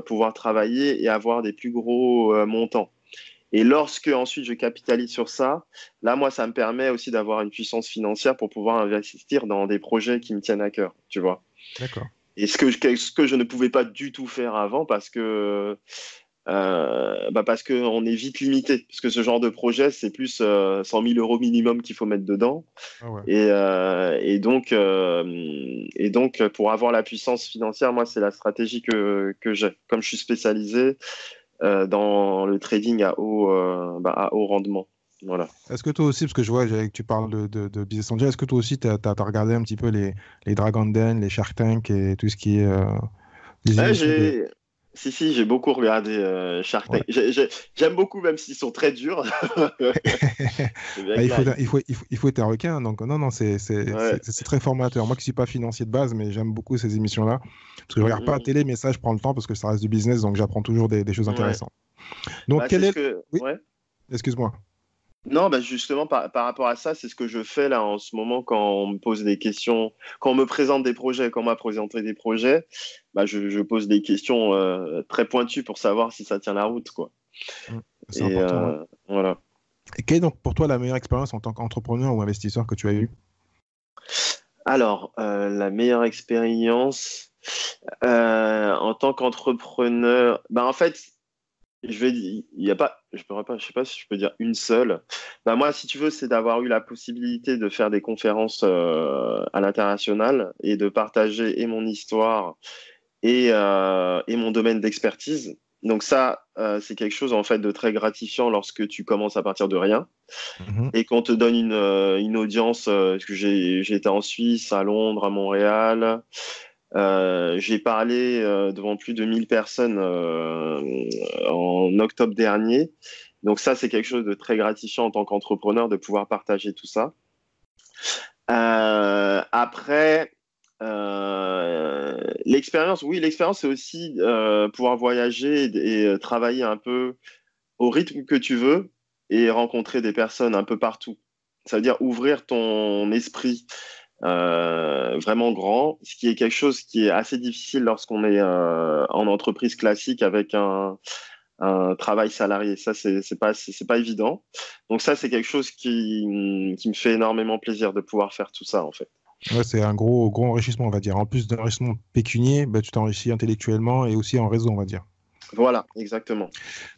pouvoir travailler et avoir des plus gros montants. Et lorsque ensuite je capitalise sur ça, là, moi, ça me permet aussi d'avoir une puissance financière pour pouvoir investir dans des projets qui me tiennent à cœur, tu vois. D'accord. Et ce que je ne pouvais pas du tout faire avant parce que on est vite limité. Parce que ce genre de projet, c'est plus 100 000 euros minimum qu'il faut mettre dedans. Ah ouais. Et donc, pour avoir la puissance financière, moi, c'est la stratégie que j'ai. Comme je suis spécialisé dans le trading à haut rendement. Voilà. Est-ce que toi aussi, parce que je vois que tu parles de Business Angel, est-ce que toi aussi, tu as regardé un petit peu les Dragon Den, les Shark Tank et tout ce qui est les Ouais, émissions de... si, j'ai beaucoup regardé Shark Ouais. Tank. J'aime beaucoup, même s'ils sont très durs. C'est bien Bah, que là, il faut être un requin. Donc, non, non, ouais. c'est très formateur. Moi qui suis pas financier de base, mais j'aime beaucoup ces émissions-là. Parce que je regarde pas la Mm, télé, mais ça, je prends le temps parce que ça reste du business, donc j'apprends toujours des choses ouais. intéressantes. Donc, Bah, c'est quel ce est... que. Oui, Ouais. excuse-moi. Non, bah justement, par rapport à ça, c'est ce que je fais là en ce moment quand on me pose des questions, quand on me présente des projets, quand on m'a présenté des projets, bah je pose des questions très pointues pour savoir si ça tient la route, quoi. Mm. C'est Et important, ouais. voilà. Et quelle est donc pour toi la meilleure expérience en tant qu'entrepreneur ou investisseur que tu as eu? Alors, la meilleure expérience en tant qu'entrepreneur, bah en fait, il y a pas, je sais pas si je peux dire une seule. Bah moi, si tu veux, c'est d'avoir eu la possibilité de faire des conférences à l'international et de partager et mon histoire et mon domaine d'expertise. Donc ça, c'est quelque chose en fait de très gratifiant lorsque tu commences à partir de rien Mhm. et qu'on te donne une audience. Parce que j'ai été en Suisse, à Londres, à Montréal. J'ai parlé devant plus de 1000 personnes en octobre dernier. Donc ça, c'est quelque chose de très gratifiant en tant qu'entrepreneur de pouvoir partager tout ça. Après, l'expérience, oui, l'expérience, c'est aussi pouvoir voyager et travailler un peu au rythme que tu veux et rencontrer des personnes un peu partout. Ça veut dire ouvrir ton esprit vraiment grand, ce qui est quelque chose qui est assez difficile lorsqu'on est en entreprise classique avec un travail salarié. Ça, c'est pas évident. Donc ça, c'est quelque chose qui me fait énormément plaisir de pouvoir faire tout ça, en fait. Ouais, c'est un gros enrichissement, on va dire. En plus d'enrichissement pécunier, bah, tu t'enrichis intellectuellement et aussi en réseau, on va dire. Voilà, exactement.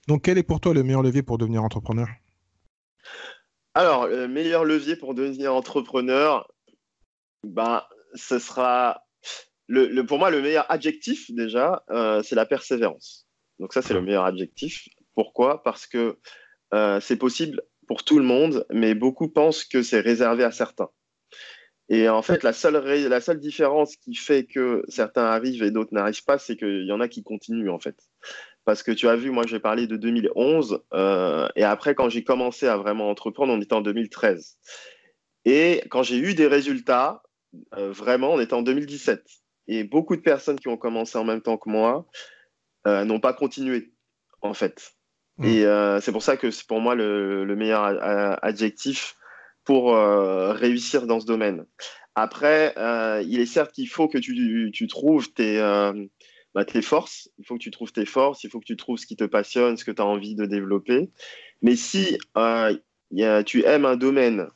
Donc, quel est pour toi le meilleur levier pour devenir entrepreneur? Alors, le meilleur levier pour devenir entrepreneur, bah, ce sera pour moi le meilleur adjectif déjà, c'est la persévérance. Donc ça, c'est le Ah. meilleur adjectif. Pourquoi? Parce que c'est possible pour tout le monde, mais beaucoup pensent que c'est réservé à certains. Et en fait, la seule différence qui fait que certains arrivent et d'autres n'arrivent pas, c'est qu'il y en a qui continuent en fait. Parce que tu as vu, moi j'ai parlé de 2011, et après quand j'ai commencé à vraiment entreprendre, on était en 2013. Et quand j'ai eu des résultats, vraiment, on était en 2017. Et beaucoup de personnes qui ont commencé en même temps que moi n'ont pas continué, en fait. Hmm. Et c'est pour ça que c'est pour moi le meilleur adjectif pour réussir dans ce domaine. Après, il est certes qu'il faut que tu trouves tes forces. Il faut que tu trouves tes forces. Il faut que tu trouves ce qui te passionne, ce que tu as envie de développer. Mais si tu aimes un domaine,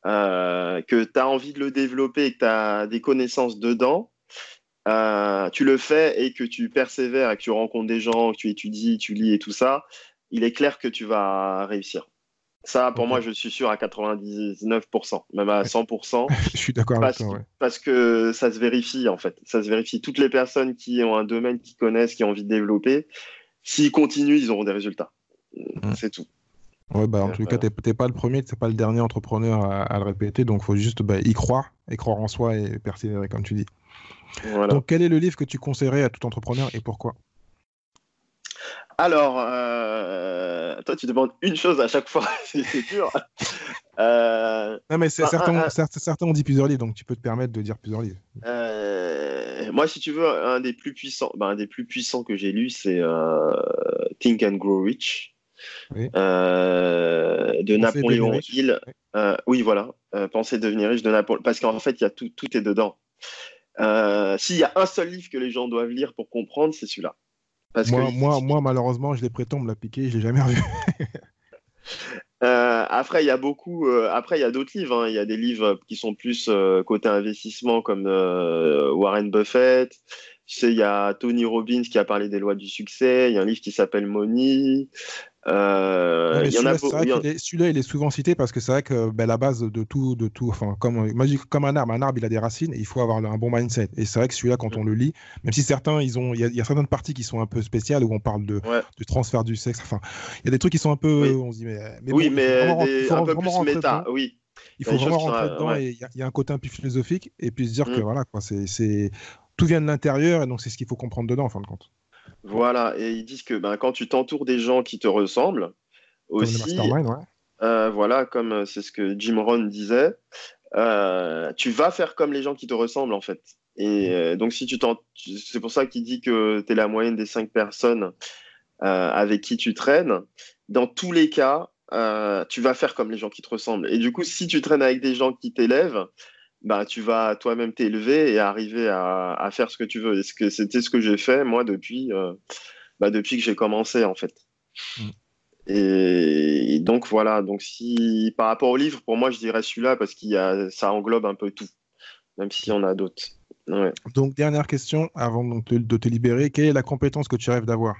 que tu as envie de le développer et que tu as des connaissances dedans, tu le fais et que tu persévères et que tu rencontres des gens, que tu étudies, tu lis et tout ça, il est clair que tu vas réussir. Ça, pour moi, Ok. je suis sûr à 99%, même à 100%, Je suis d'accord avec toi, ouais. parce que ça se vérifie, en fait. Ça se vérifie. Toutes les personnes qui ont un domaine qu'ils connaissent, qui ont envie de développer, s'ils continuent, ils auront des résultats. Hmm. C'est tout. Ouais, bah, en tout cas, Voilà. t'es pas le premier, t'es pas le dernier entrepreneur à le répéter, donc faut juste bah, y croire et croire en soi et persévérer, comme tu dis. Voilà. Donc, quel est le livre que tu conseillerais à tout entrepreneur et pourquoi? Alors, toi, tu demandes une chose à chaque fois, c'est dur. Non, mais Ben, certains ont dit plusieurs livres, donc tu peux te permettre de dire plusieurs livres. moi, si tu veux, un des plus puissants que j'ai lu, c'est Think and Grow Rich Oui. de Penser et devenir Napoléon riche. Hill. Oui. Oui, voilà, Penser et devenir riche de Napoléon. Parce qu'en fait, tout est dedans. S'il y a un seul livre que les gens doivent lire pour comprendre, c'est celui-là. Parce que Moi, malheureusement, je l'ai prêté, on me l'a piqué, je l'ai jamais revu. après, il y a d'autres livres, hein. Il y a des livres qui sont plus côté investissement, comme Warren Buffett. Tu sais, il y a Tony Robbins qui a parlé des lois du succès. Il y a un livre qui s'appelle Money. Non, mais Il y en a celui-là, c'est vrai celui-là, il est souvent cité parce que c'est vrai que ben, la base de tout, enfin, moi, je dis comme un arbre, il a des racines et il faut avoir un bon mindset. Et c'est vrai que celui-là, quand on le lit, même si certains, il y a certaines parties qui sont un peu spéciales où on parle ouais, du transfert du sexe, enfin, il y a des trucs qui sont un peu, oui, on se dit, mais bon, oui, il faut mais vraiment, il faut un peu vraiment plus rentrer méta. dedans. Oui, Il il y a faut des choses vraiment qui sont, rentrer dedans ouais. et il y a un côté un peu philosophique et puis se dire que Mm. voilà, quoi, tout vient de l'intérieur et donc c'est ce qu'il faut comprendre dedans, en fin de compte. Voilà, et ils disent que ben, quand tu t'entoures des gens qui te ressemblent, Comme le aussi, mastermind, ouais. voilà, comme c'est ce que Jim Rohn disait, tu vas faire comme les gens qui te ressemblent en fait. Et donc si c'est pour ça qu'il dit que tu es la moyenne des 5 personnes avec qui tu traînes. Dans tous les cas, tu vas faire comme les gens qui te ressemblent. Et du coup, si tu traînes avec des gens qui t'élèvent, bah, tu vas toi-même t'élever et arriver à faire ce que tu veux. C'était ce que j'ai fait moi depuis que j'ai commencé en fait. Mm. Et donc voilà, donc si par rapport au livre, pour moi je dirais celui-là parce ça englobe un peu tout, même s'il y en a d'autres. Ouais. Donc, dernière question avant donc, de te libérer. Quelle est la compétence que tu rêves d'avoir?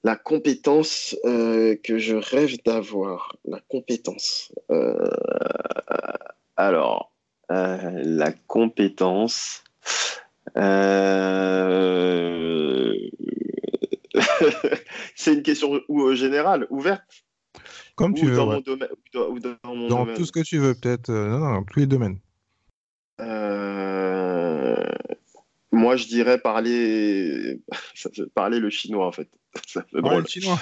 La compétence que je rêve d'avoir, la compétence. Alors, la compétence. euh, c'est une question générale, ouverte, Comme tu ou veux, dans ouais. mon domaine, ou dans mon Dans tout domaine. ce que tu veux, peut-être. Non, non, dans tous les domaines. Euh, Moi, je dirais parler le chinois, en fait. C'est un peu Parler drôle. le chinois.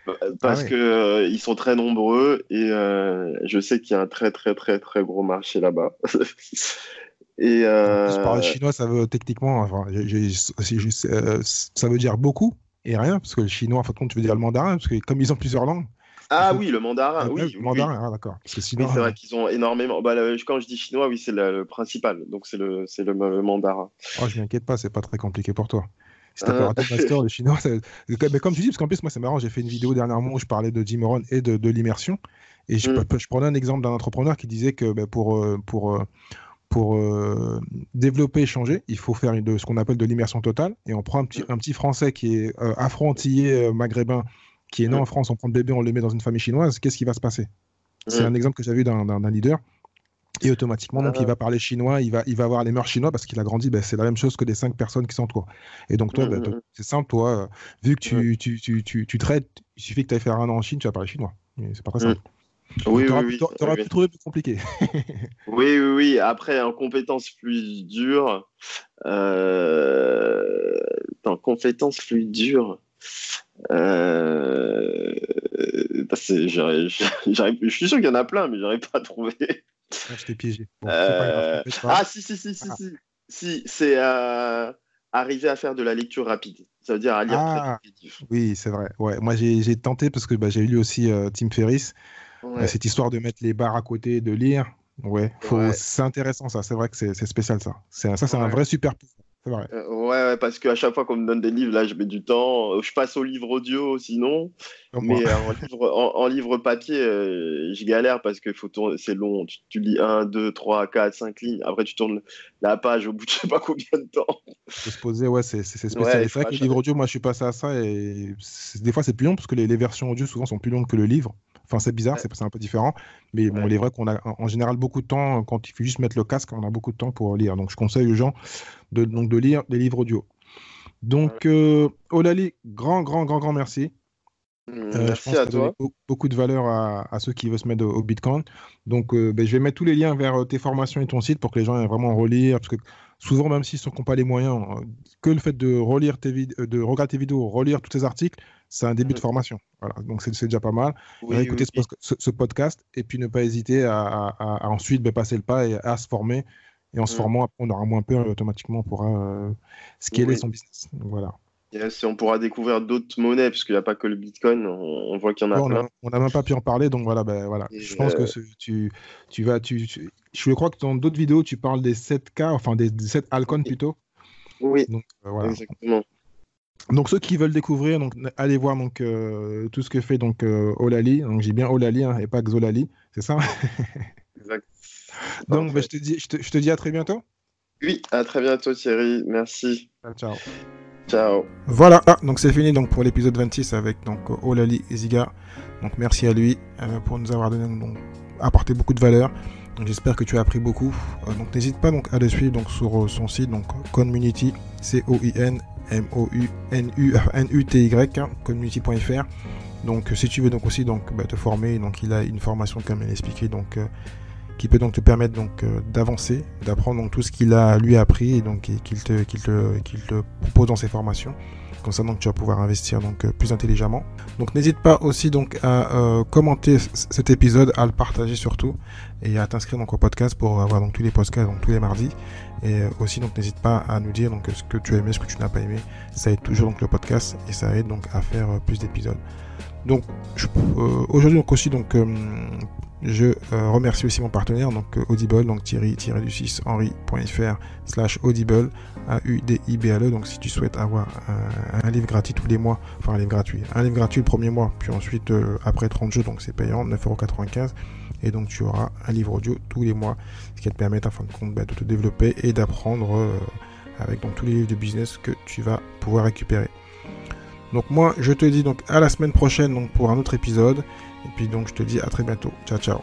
Ah Parce oui. que ils sont très nombreux et je sais qu'il y a un très, très, très, très gros marché là-bas. Et En plus, parler chinois, ça veut techniquement, enfin, ça veut dire beaucoup et rien, parce que le chinois, en fin de compte, tu veux dire le mandarin, parce que comme ils ont plusieurs langues, il ah faut. oui, le mandarin, Ouais, oui, le oui, oui. mandarin, ah, d'accord. Parce que Oui, sinon, c'est vrai qu'ils ont énormément. Bah, quand je dis chinois, oui, c'est le principal. Donc, c'est le mandarin. oh, je m'inquiète pas, c'est pas très compliqué pour toi. Si t'as pas Euh, raté le master, le chinois, mais comme tu dis, parce qu'en plus, moi, c'est marrant, j'ai fait une vidéo dernièrement où je parlais de Jim Rohn et de l'immersion, et hmm, je prenais un exemple d'un entrepreneur qui disait que ben, pour développer et changer, il faut faire ce qu'on appelle de l'immersion totale. Et on prend hmm, un petit Français qui est afro-antillais, maghrébin, qui est né hmm, en France, on prend le bébé, on le met dans une famille chinoise. Qu'est-ce qui va se passer? C'est hmm. un exemple que j'ai vu d'un leader. Et automatiquement, donc, il Ah, va parler chinois, il va avoir les mœurs chinois parce qu'il a grandi, ben, c'est la même chose que les 5 personnes qui s'entourent. Et donc, toi, hmm, ben, hmm, c'est simple, toi, vu que hmm, tu traites, il suffit que tu ailles faire un an en Chine, tu vas parler chinois. Et c'est pas très hmm. simple. Donc, Oui, tu oui, auras, oui, oui, pu oui. trouver plus compliqué. Oui, oui, oui. Après, en compétences plus dures, euh... en compétences plus dures, je suis sûr qu'il y en a plein, mais j'arrive pas à trouver. Ah, je t'ai piégé. Bon, c'est pas grave, t'inquiète pas. Si, si, si, si, si. Si, c'est arriver à faire de la lecture rapide. Ça veut dire à lire très vite Ah, les livres. oui, c'est vrai. Ouais, moi, j'ai tenté parce que bah, j'ai lu aussi Tim Ferriss, Ouais, cette histoire de mettre les barres à côté, de lire. Ouais, ouais, c'est intéressant ça. C'est vrai que c'est spécial ça. C'est un ouais. vrai super pouvoir. C'est vrai. Ouais, parce qu'à chaque fois qu'on me donne des livres, là, je mets du temps. Je passe au livre audio sinon, Comme moi. mais en livre papier, je galère parce que faut tourner, c'est long. Tu lis un, 2, 3, 4, 5 lignes. Après, tu tournes la page au bout de je sais pas combien de temps. Faut se poser, ouais, c'est spécial. Ouais, Et il c'est faut vrai que le livre audio, moi, je suis passé à ça et des fois, c'est plus long parce que les versions audio souvent sont plus longues que le livre. Enfin, c'est bizarre, ouais, c'est un peu différent. Mais bon, il ouais. est vrai qu'on a en général beaucoup de temps quand il faut juste mettre le casque, on a beaucoup de temps pour lire. Donc, je conseille aux gens de lire des livres audio. Donc, Olali, grand, grand, grand, grand merci. Je Merci pense que à ça a donné toi. beaucoup de valeur à ceux qui veulent se mettre au Bitcoin. Donc, je vais mettre tous les liens vers tes formations et ton site pour que les gens aient vraiment relire. Parce que souvent, même s'ils n'ont pas les moyens, que le fait de relire de regarder tes vidéos, relire tous tes articles, c'est un début de Mhm. formation. Voilà. Donc, c'est déjà pas mal. Oui, Réécouter oui, oui. ce podcast et puis ne pas hésiter à ensuite passer le pas et à se former. Et en se Mhm. formant, après, on aura moins peur et automatiquement, on pourra scaler Oui. son business. Donc, voilà. Yes, et on pourra découvrir d'autres monnaies, parce qu'il n'y a pas que le Bitcoin, on voit qu'il y en Ouais, a plein. on a même pas pu en parler, donc voilà, ben voilà. Je Et, pense que je crois que dans d'autres vidéos, tu parles des 7K, enfin des 7 Alcon oui, plutôt. oui, Donc voilà. exactement. Donc ceux qui veulent découvrir, donc allez voir donc tout ce que fait donc Olali. Donc j'ai bien Olali hein, et pas Xolali, c'est ça. Exact. C'est Donc ben, parfait. je te dis à très bientôt. Oui, à très bientôt, Thierry. Merci. Ciao, ciao. Ciao. Voilà, donc c'est fini donc pour l'épisode 26 avec donc Olali Ziga. Donc merci à lui pour nous avoir donné donc apporté beaucoup de valeur. Donc j'espère que tu as appris beaucoup. Donc n'hésite pas donc à le suivre donc sur son site donc Community COINMOUNUTY hein, community.fr. Donc si tu veux donc aussi donc te former, donc il a une formation comme il expliqué donc qui peut donc te permettre donc d'avancer, d'apprendre donc tout ce qu'il a lui appris et donc qu'il te propose dans ses formations. Comme ça donc tu vas pouvoir investir donc plus intelligemment. Donc n'hésite pas aussi donc à commenter cet épisode, à le partager surtout et à t'inscrire donc au podcast pour avoir donc tous les podcasts donc tous les mardis. Et aussi donc n'hésite pas à nous dire donc ce que tu as aimé, ce que tu n'as pas aimé. Ça aide toujours donc le podcast et ça aide donc à faire plus d'épisodes. Donc aujourd'hui donc aussi donc je remercie aussi mon partenaire donc Audible donc Thierry-du-6 henry.fr/audible AUDIBLE. Donc si tu souhaites avoir un livre gratuit tous les mois, enfin un livre gratuit le premier mois, puis ensuite après 30 jours donc c'est payant 9,95 €, et donc tu auras un livre audio tous les mois, ce qui va te permettre en fin de compte de te développer et d'apprendre avec donc tous les livres de business que tu vas pouvoir récupérer. Donc moi je te dis donc à la semaine prochaine donc pour un autre épisode, et puis donc je te dis à très bientôt. Ciao ciao.